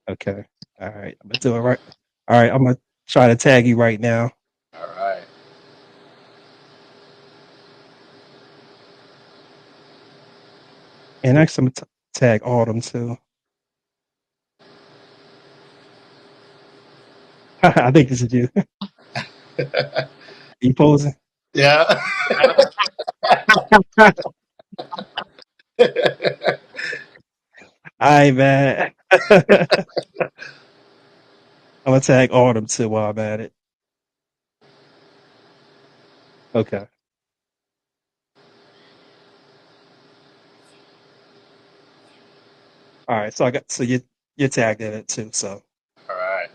Okay. All right. I'm gonna do it right. All right. I'm gonna try to tag you right now. All right. And next, I'm gonna tag Autumn too. I think this is you. You posing? Yeah. All right, man. I'm gonna tag Autumn too while I'm at it. Okay. All right. So I got you're tagged in it too. So All right.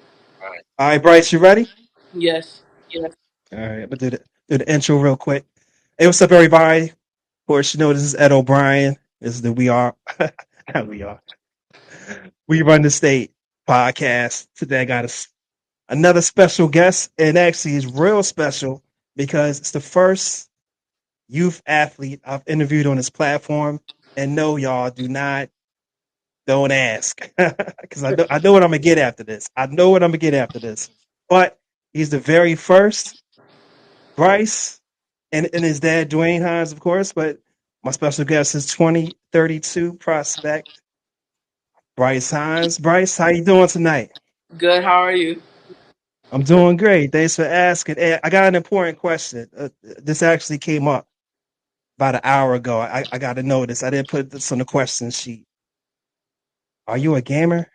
all right, Bryce, you ready? Yes. All right. I'm gonna do the intro real quick. Hey, what's up, everybody? Of course, you know this is Ed O'Brien. This is the We Are. We Are. We Run the State podcast. Today I got another special guest, and actually it's real special because it's the first youth athlete I've interviewed on this platform. And no, y'all, don't ask because I know what I'm gonna get after this. I know what I'm gonna get after this. But he's the very first Bryce and his dad Dwayne Hines, of course. But my special guest is 2032 prospect Bryce Hines. Bryce, how you doing tonight? Good. How are you? I'm doing great. Thanks for asking. Hey, I got an important question. This actually came up about an hour ago. I got to know this. I didn't put this on the question sheet. Are you a gamer?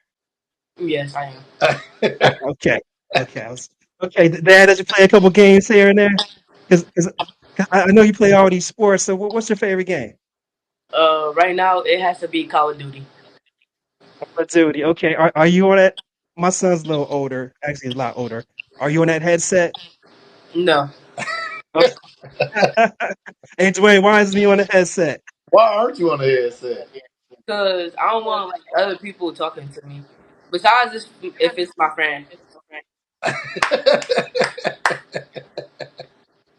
Yes, I am. Okay. Okay. Okay. Dad, did you play a couple games here and there? Because I know you play all these sports. So what's your favorite game? Right now it has to be Call of Duty. Call of Duty. Okay. Are you on that? My son's a little older. Actually, a lot older. Are you on that headset? No, Okay. Hey, Dwayne, why isn't he on the headset? Why aren't you on the headset? because I don't want like other people talking to me. Besides, this, if it's my friend.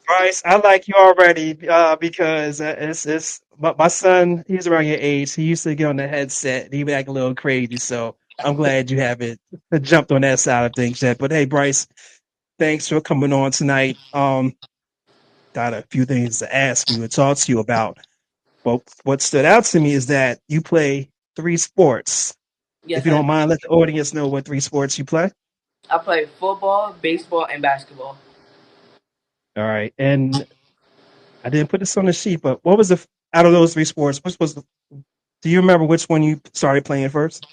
Bryce, I like you already because it's my son. He's around your age. He used to get on the headset. He would act a little crazy. So I'm glad you haven't jumped on that side of things yet. But hey, Bryce, thanks for coming on tonight. Got a few things to ask you and talk to you about. But what stood out to me is that you play three sports. If Yes, you I do. don't mind, let the audience know what three sports you play. I play football, baseball, and basketball. All right, and I didn't put this on the sheet, but what was the out of those three sports? Which was the Do you remember which one you started playing first?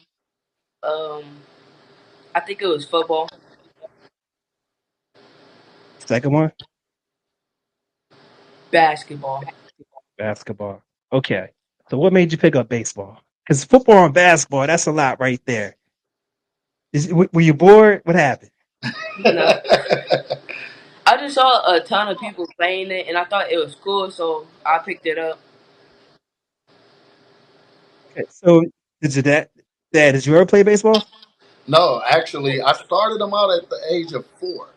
Um, I think it was football, Second one? basketball. Basketball. Okay. So what made you pick up baseball? Because football and basketball, that's a lot right there. Were you bored? What happened? No, I just saw a ton of people playing it, and I thought it was cool, so I picked it up. Okay. So did you ever play baseball? No, actually, I started him out at the age of 4.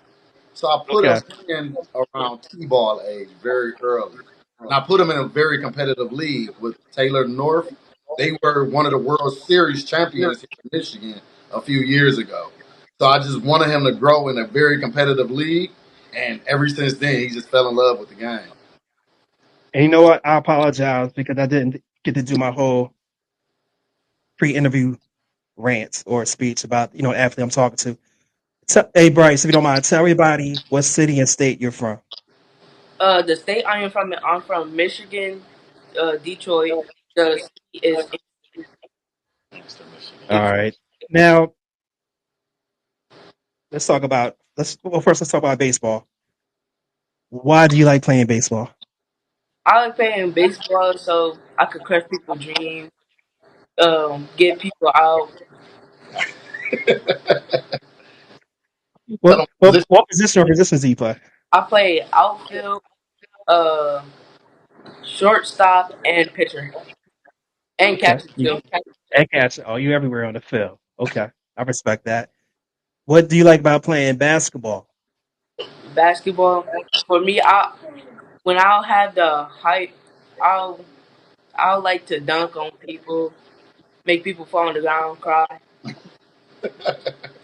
So I put him Okay. in around T-ball age very early. And I put him in a very competitive league with Taylor North. They were one of the World Series champions here in Michigan a few years ago. So I just wanted him to grow in a very competitive league. And ever since then, he just fell in love with the game. And you know what? I apologize because I didn't get to do my whole pre-interview rant or speech about athlete I'm talking to. Hey Bryce, if you don't mind, tell everybody what city and state you're from. The state I am from, I'm from Michigan, Detroit. The city is All right. Now let's talk about baseball. Why do you like playing baseball? I like playing baseball so I could crush people's dreams, get people out. Tell What him what, position. what position or positions do you play? I play outfield, uh, shortstop, and pitcher, and Okay. catcher too. And catch. Oh, you everywhere on the field. Okay. I respect that. What do you like about playing basketball? Basketball, for me, I when I'll have the hype, I'll I'll like to dunk on people, make people fall on the ground, cry.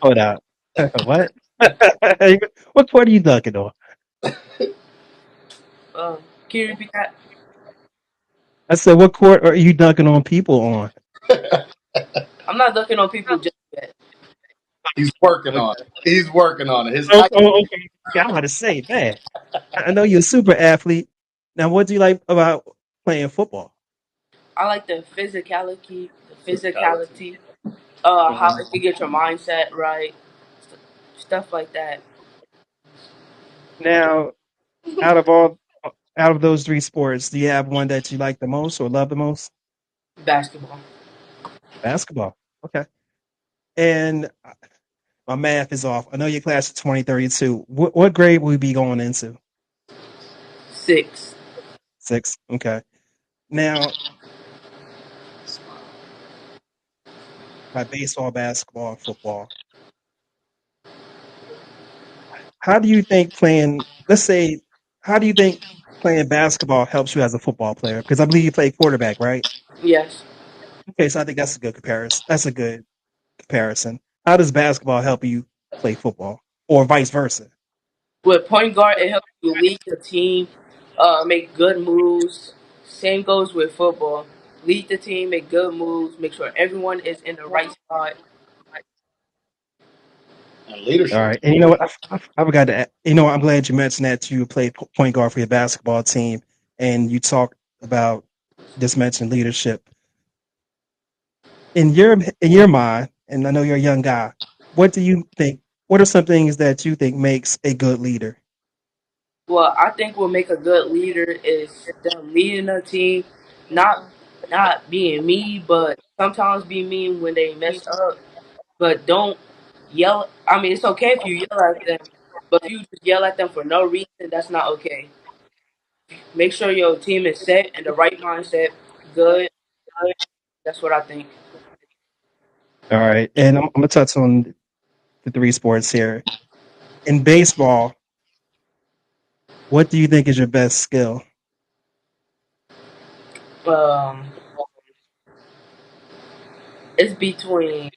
Hold up. What? What court are you dunking on? Uh, can you repeat that? I said, what court are you dunking on people on? I'm not looking on people just yet. He's working Okay. on it. He's working on it. His Oh, height. oh, okay. Yeah, I'm about to say, man. I know you're a super athlete. Now, what do you like about playing football? I like the physicality, Physicality. how Mhm. it can get your mindset right, stuff like that. Now, out of all, out of those three sports, do you have one that you like the most or love the most? Basketball. Basketball. Okay. And my math is off. I know your class is 2032. What grade will we be going into? 6. Six. Okay. Now, by baseball, basketball, and football, how do you think playing, let's say, how do you think playing basketball helps you as a football player? Because I believe you play quarterback, right? Yes. Okay, so I think that's a good comparison. That's a good comparison. How does basketball help you play football, or vice versa? With point guard, it helps you lead the team, make good moves. Same goes with football. Lead the team, make good moves, make sure everyone is in the right spot. And All leadership. right, and you know what? I forgot to. You know, what? I'm glad you mentioned that you played point guard for your basketball team, and you talked about just mentioned leadership in your mind. And I know you're a young guy. What do you think? What are some things that you think makes a good leader? Well, I think what make a good leader is them leading a team, not not being mean, but sometimes be mean when they mess up. But don't yell. I mean, it's okay if you yell at them, but if you just yell at them for no reason, that's not okay. Make sure your team is set in the right mindset. Good. That's what I think. All right, and I'm gonna touch on the three sports here. In baseball, what do you think is your best skill? Um, it's between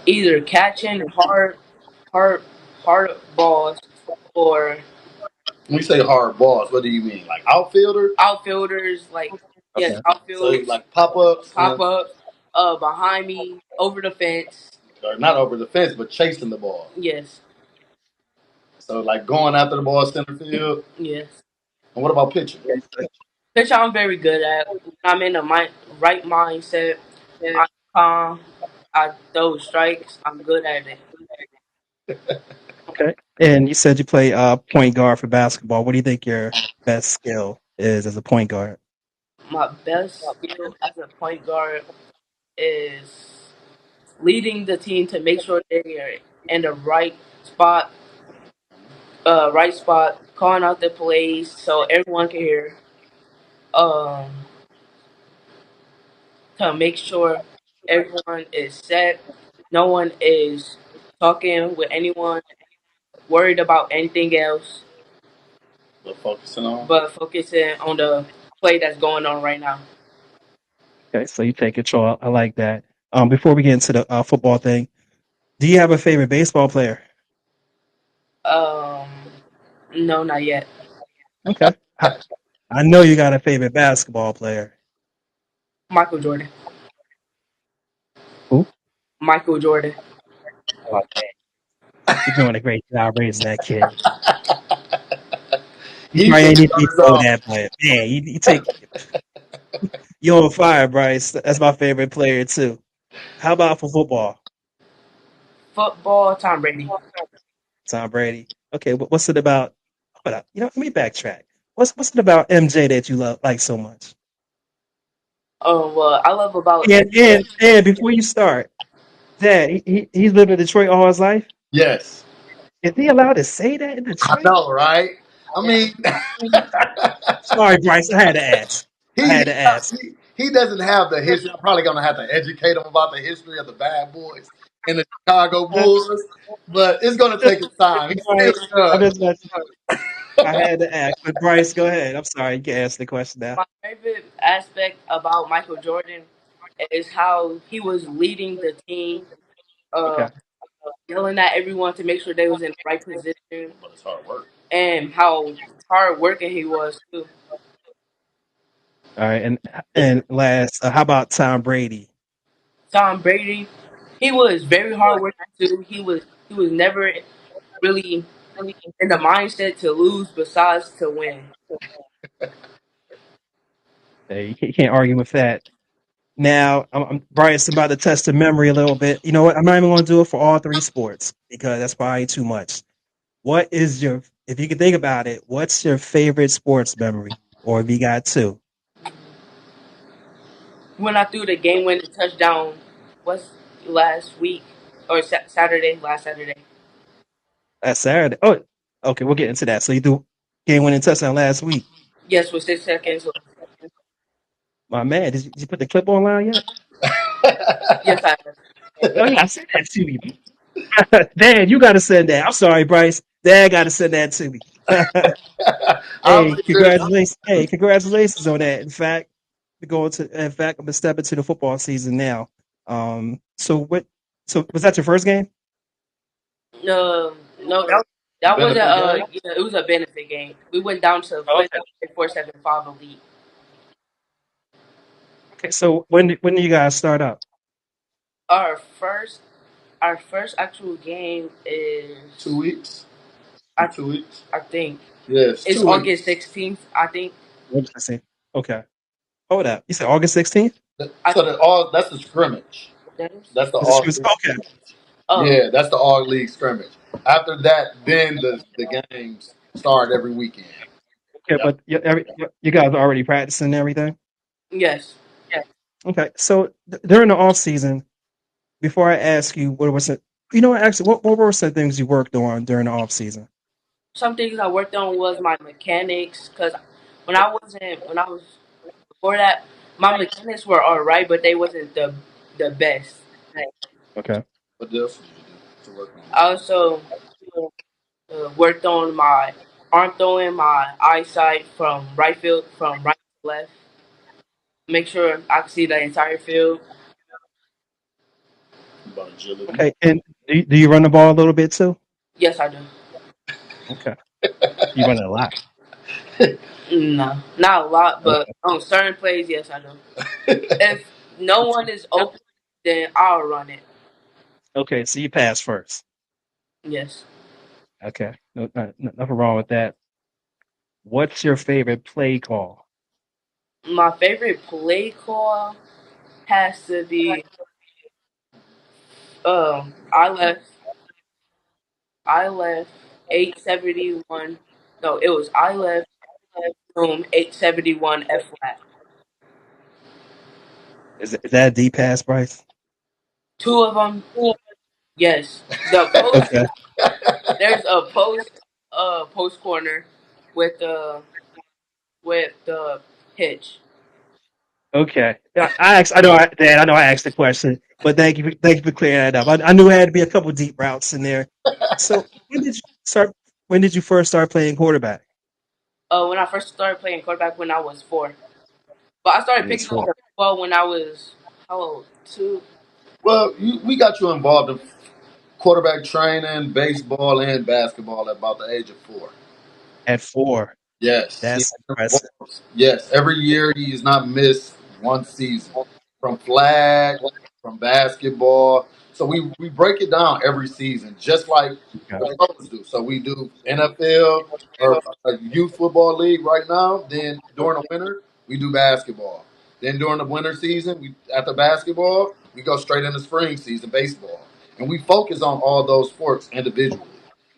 either catching hard balls or When you say hard balls, what do you mean? Like outfielder? outfielders. Like yes, Okay. So outfielders, like pop ups pop and ups, behind me, over the fence. or not over the fence, but chasing the ball. Yes, So like going after the ball center field. yes. And what about pitching? Okay, so Which I'm very good at. When I'm in the right mindset. I'm calm. I throw strikes. I'm good at it. okay. And you said you play point guard for basketball. What do you think your best skill is as a point guard? My best skill as a point guard is leading the team to make sure they are in the spot, right spot, calling out the plays so everyone can hear. Um, to make sure everyone is set, no one is talking with anyone, worried about anything else, What focusing on? but focusing on the play that's going on right now. Okay, so you take control. I like that. Before we get into the football thing, do you have a favorite baseball player? Um, no, not yet. Okay. I know you got a favorite basketball player. Michael Jordan. Who? Michael Jordan. Oh, man. You're doing a great job raising that kid. You He probably should ain't have need to done be his told own. that, but man, you take you on fire, Bryce. That's my favorite player too. How about for football? Football, Tom Brady. Tom Brady. Okay, what's it about? Hold up. Let me backtrack. What's it about MJ that you love like so much? Well, I love about And before you start, Dad, he's lived in Detroit all his life. Yes. Is he allowed to say that in I Detroit? know, right? I mean, Sorry, Bryce. I had to ask. I he, had he to ask. he doesn't have the history. I'm probably gonna have to educate him about the history of the Bad Boys and the Chicago Uh, Bulls, but it's gonna take his time. He's still Bryce, I'm young. just messing. I had to ask. But Bryce, go ahead. I'm sorry. You can ask the question now. my favorite aspect about Michael Jordan is how he was leading the team. uh, Okay. yelling at everyone to make sure they was in the right position, But it's hard work. and how hard working he was too. All right. And last, how about Tom Brady? Tom Brady, he was very hard working too. He was never really in the mindset to lose, besides to win. Hey, you can't argue with that. Now, Bryce about to test the memory a little bit. You know what? I'm not even going to do it for all three sports because that's probably too much. What is your, if you can think about it, what's your favorite sports memory? Or if you got two? When I threw the game-winning touchdown, was last week or Saturday, last Saturday. That's Saturday. Oh, okay. We'll get into that. So you do game winning touchdown last week. Yes, with 6 seconds left. My man, did you put the clip online yet? Yes, I have. Oh, yeah, I sent that to you. Dad, you got to send that. I'm sorry, Bryce. Dad got to send that to me. I'll Hey, make sure. congratulations! Hey, congratulations on that. In fact, I'm gonna step into the football season now. So what? So was that your first game? No, that wasn't Benefit game. yeah, it was a benefit game. We went down to Oh, Flint okay. 475 elite. Okay. So when do you guys start up? Our first our first actual game is 2 weeks. I 2 weeks. I think Yes, it's 2 weeks. August 16th. I think What did I say? Okay. Hold up. You said August 16th? I So that all that's the scrimmage. that is. That's the Is it all was league okay? scrimmage. Oh Yeah, that's the all league scrimmage. After that, then the games start every weekend. Okay, Yep. but you guys are already practicing and everything. yes, Okay. So during the off season, before I ask you what was it, you know, actually, what were some things you worked on during the off season? some things I worked on was my mechanics, because when I was before that, my mechanics were all right, but they wasn't the best. Okay. What else did you do to work on I also worked on my arm throwing, my eyesight from right to left. Make sure I can see the entire field. it? About agility. Okay. And do you run the ball a little bit too? Yes, I do. Okay. You run it a lot. No, not a lot, but Okay. on certain plays, yes, I do. If no one is open, then I'll run it. Okay. So you pass first. Yes. Okay. Nothing wrong with that. What's your favorite play call? My favorite play call has to be I left 871. No, it was I left 871 F flat. Is that a deep pass, Bryce? Two of them, yes. The post, Okay. there's a post corner with the hitch. Okay. Yeah, Dan, I know I asked the question, but thank you for clearing that up. I knew there had to be a couple deep routes in there. So start? When did you first start playing quarterback? When I first started playing quarterback when I was 4, but I started It was picking up four. the football when I was how old? 2. Well, we got you involved in quarterback training, baseball, and basketball at about the age of 4. At 4. Yes, That's impressive. yes. Every year he's not missed one season from flag, from basketball. So we break it down every season, just like Okay. the pros do. So we do NFL or a youth football league right now. Then during the winter we do basketball. Then during the winter season, we after basketball we go straight into spring season baseball, and we focus on all those sports individually.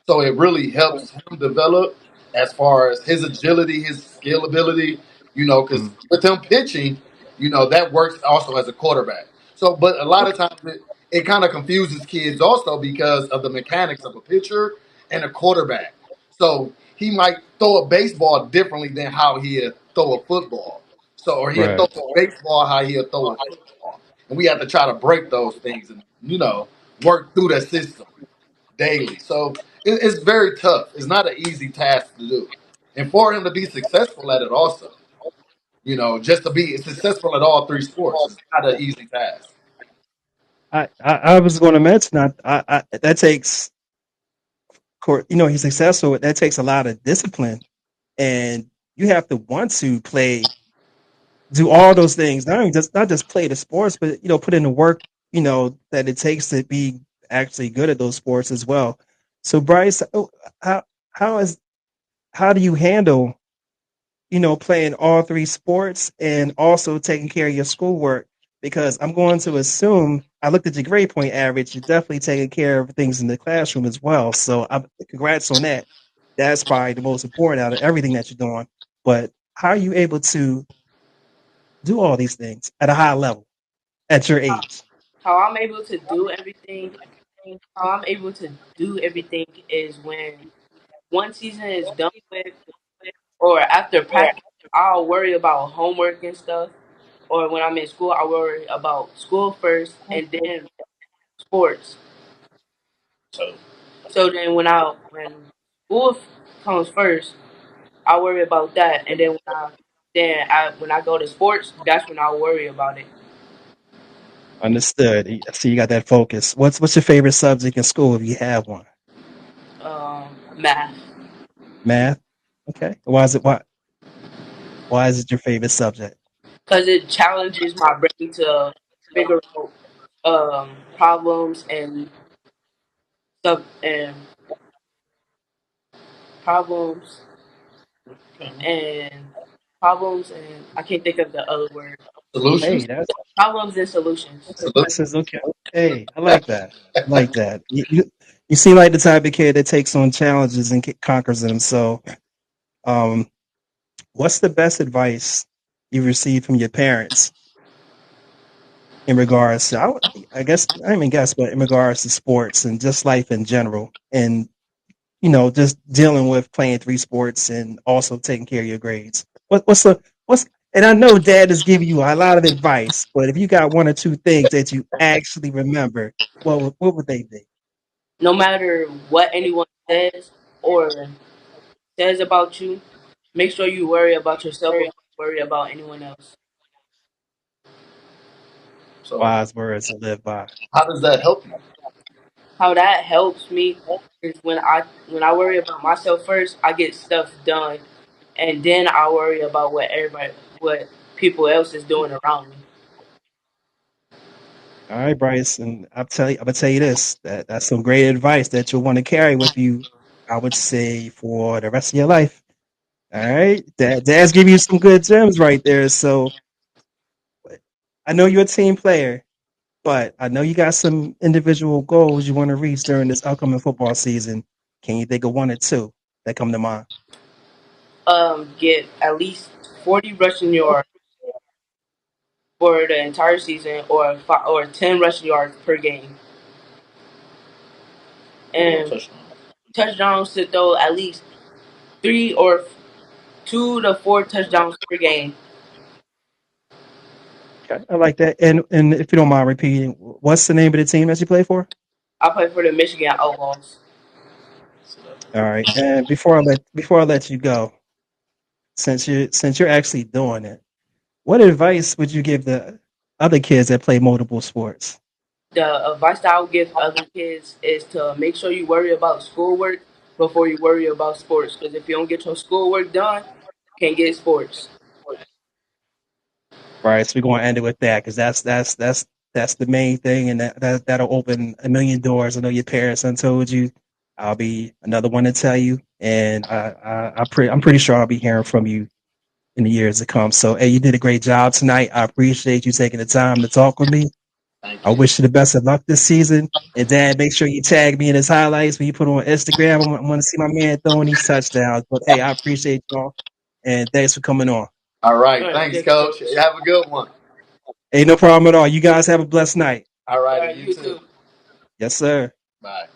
So it really helps him develop as far as his agility, his skill ability, because Mm, with him pitching, that works also as a quarterback. So, but a lot of okay. times it kind of confuses kids also because of the mechanics of a pitcher and a quarterback. So he might throw a baseball differently than how he'll throw a football. So, or he'll throw Right. a baseball how he'll throw a football. And we have to try to break those things and, work through the system daily. So it's very tough. It's not an easy task to do. And for him to be successful at it also, just to be successful at all three sports is not an easy task. I was going to mention that takes, he's successful. That takes a lot of discipline, and you have to want to play, do all those things. Not just play the sports, but put in the work. That it takes to be actually good at those sports as well. So, Bryce, how how is how do you handle playing all three sports and also taking care of your schoolwork? Because I'm going to assume I looked at your grade point average. You're definitely taking care of things in the classroom as well. So, congrats on that. That's probably the most important out of everything that you're doing. But how are you able to do all these things at a high level at your age? How I'm able to do everything, how I'm able to do everything is when one season is done with, or after practice, I'll worry about homework and stuff. Or when I'm in school, I worry about school first and then sports. So So then when school comes first, I worry about that, and then when I go to sports, that's when I worry about it. Understood. I see you got that focus. What's your favorite subject in school if you have one? Math, Math. Okay. Why is it your favorite subject? because it challenges my brain to figure out problems and stuff and problems and problems and I can't think of the other word. solutions. Hey, Problems and solutions. this is okay. Hey, I like that. I like that. You seem like the type of kid that takes on challenges and conquers them. So, um, what's the best advice you've received from your parents in regards to, I guess, I don't even guess, but in regards to sports and just life in general, and just dealing with playing three sports and also taking care of your grades. What's and I know Dad is giving you a lot of advice, but if you got one or two things that you actually remember, what would they be? No matter what anyone says or says about you, make sure you worry about yourself before you worry about anyone else. So Wise words to live by. how does that help you? How that helps me is when I worry about myself first, I get stuff done, and then I worry about what people else is doing around me. All right, Bryce, and I'm gonna tell you this. That's some great advice that you'll want to carry with you. I would say for the rest of your life. All right, Dad's giving you some good gems right there. So I know you're a team player, but I know you got some individual goals you want to reach during this upcoming football season. Can you think of one or two that come to mind? Get at least 40 rushing yards for the entire season, or 10 rushing yards per game, and Touchdown. touchdowns to throw at least 3 or 2 to 4 touchdowns per game. Okay, I like that. And if you don't mind repeating, what's the name of the team that you play for? I play for the Michigan Outlaws. All right. And before I let you go, since you're actually doing it, what advice would you give the other kids that play multiple sports? The advice that I would give other kids is to make sure you worry about schoolwork before you worry about sports. Because if you don't get your schoolwork done, you can't get sports. Right. So we're going to end it with that because that's the main thing, and that'll open a million doors. I know your parents done told you. I'll be another one to tell you, and I'm pretty sure I'll be hearing from you in the years to come. So, hey, you did a great job tonight. I appreciate you taking the time to talk with me. Thank I you. wish you the best of luck this season. And Dad, make sure you tag me in his highlights when you put on Instagram. I want to see my man throwing these touchdowns. But hey, I appreciate y'all, and thanks for coming on. All All right. right, Thanks, thank you, Coach. coach. Have a good one. Hey, no problem at all. You guys have a blessed night. All All righty. right, You you too. too. Yes, sir. Bye.